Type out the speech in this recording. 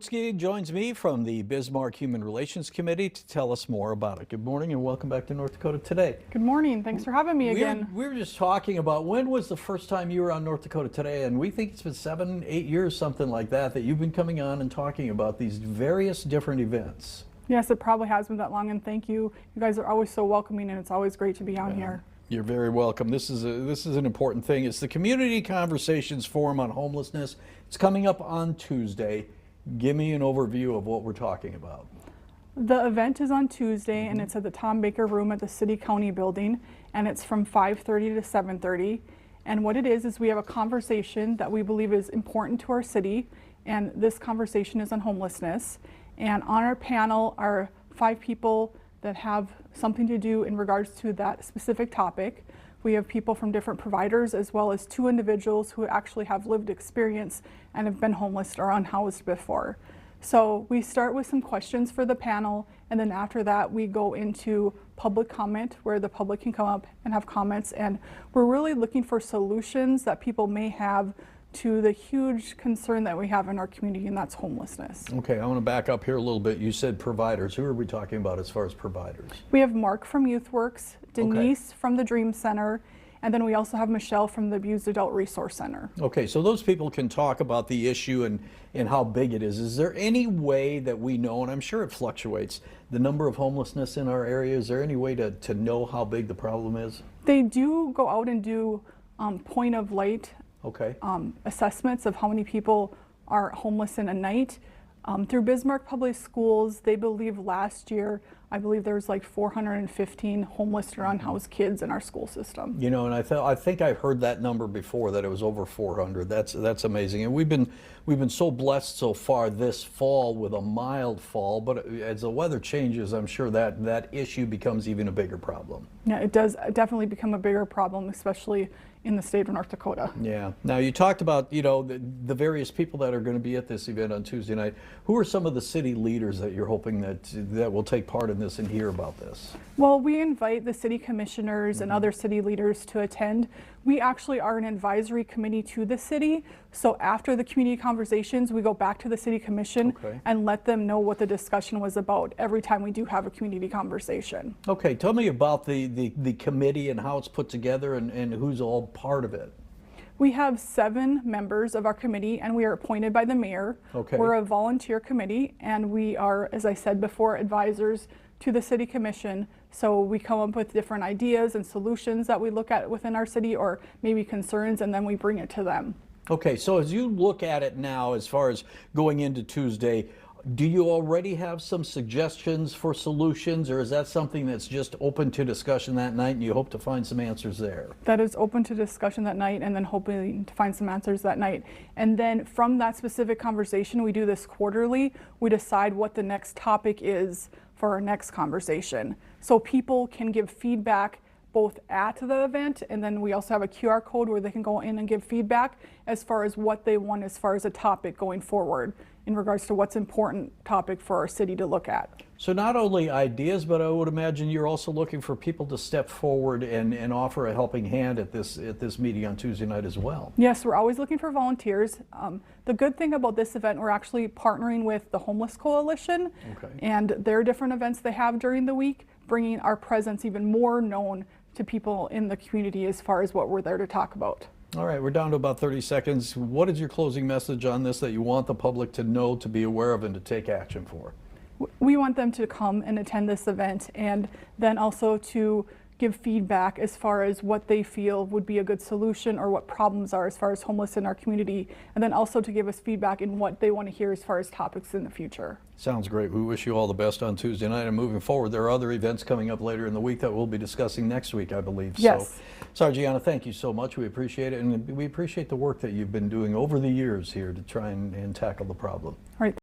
Ski joins me from the Bismarck Human Relations Committee to tell us more about it. Good morning and welcome back to North Dakota Today. Good morning. Thanks for having me again. We were just talking about when was the first time you were on North Dakota Today, and we think it's been 7, 8 years, something like that, that you've been coming on and talking about these various different events. Yes, it probably has been that long, and thank you. You guys are always so welcoming, and it's always great to be on here. You're very welcome. This is an important thing. It's the Community Conversations Forum on Homelessness. It's coming up on Tuesday. Give me an overview of what we're talking about. The event is on Tuesday, and it's at the Tom Baker Room at the City County Building, and it's from 5:30 to 7:30. And what it is we have a conversation that we believe is important to our city, and this conversation is on homelessness. And on our panel are 5 people that have something to do in regards to that specific topic. We have people from different providers, as well as 2 individuals who actually have lived experience and have been homeless or unhoused before. So we start with some questions for the panel, and then after that we go into public comment where the public can come up and have comments, and we're really looking for solutions that people may have to the huge concern that we have in our community, and that's homelessness. Okay, I want to back up here a little bit. You said providers. Who are we talking about as far as providers? We have Mark from YouthWorks, Denise from the Dream Center, and then we also have Michelle from the Abused Adult Resource Center. Okay, so those people can talk about the issue and how big it is. Is there any way that we know, and I'm sure it fluctuates, the number of homelessness in our area? Is there any way to know how big the problem is? They do go out and do point of light assessments of how many people are homeless in a night. Through Bismarck Public Schools, they believe last year, I believe there was like 415 homeless or unhoused kids in our school system. You know, and I think I've heard that number before, that it was over 400. That's amazing. And we've been so blessed so far this fall with a mild fall, but as the weather changes, I'm sure that issue becomes even a bigger problem. Yeah, it does definitely become a bigger problem, especially in the state of North Dakota. Yeah. Now you talked about, you know, the various people that are going to be at this event on Tuesday night. Who are some of the city leaders that you're hoping that will take part in this and hear about this? Well, we invite the city commissioners and other city leaders to attend. We actually are an advisory committee to the city. So after the community conversations, we go back to the city commission and let them know what the discussion was about every time we do have a community conversation. Okay, tell me about the committee and how it's put together and who's all part of it. We have 7 members of our committee, and we are appointed by the mayor. Okay. We're a volunteer committee, and we are, as I said before, advisors to the city commission. So we come up with different ideas and solutions that we look at within our city, or maybe concerns, and then we bring it to them. Okay, so as you look at it now, as far as going into Tuesday, do you already have some suggestions for solutions, or is that something that's just open to discussion that night and you hope to find some answers there? That is open to discussion that night, and then hoping to find some answers that night. And then from that specific conversation, we do this quarterly, we decide what the next topic is for our next conversation. So people can give feedback both at the event, and then we also have a QR code where they can go in and give feedback as far as what they want as far as a topic going forward in regards to what's important topic for our city to look at. So not only ideas, but I would imagine you're also looking for people to step forward and offer a helping hand at this meeting on Tuesday night as well. Yes, we're always looking for volunteers. The good thing about this event, we're actually partnering with the Homeless Coalition, and their different events they have during the week, bringing our presence even more known to people in the community as far as what we're there to talk about. All right, we're down to about 30 seconds. What is your closing message on this that you want the public to know, to be aware of, and to take action for? We want them to come and attend this event, and then also to give feedback as far as what they feel would be a good solution or what problems are as far as homeless in our community, and then also to give us feedback in what they want to hear as far as topics in the future. Sounds great. We wish you all the best on Tuesday night, and moving forward, there are other events coming up later in the week that we'll be discussing next week, I believe. Yes. So, Sargiana, thank you so much. We appreciate it, and we appreciate the work that you've been doing over the years here to try and tackle the problem. All right.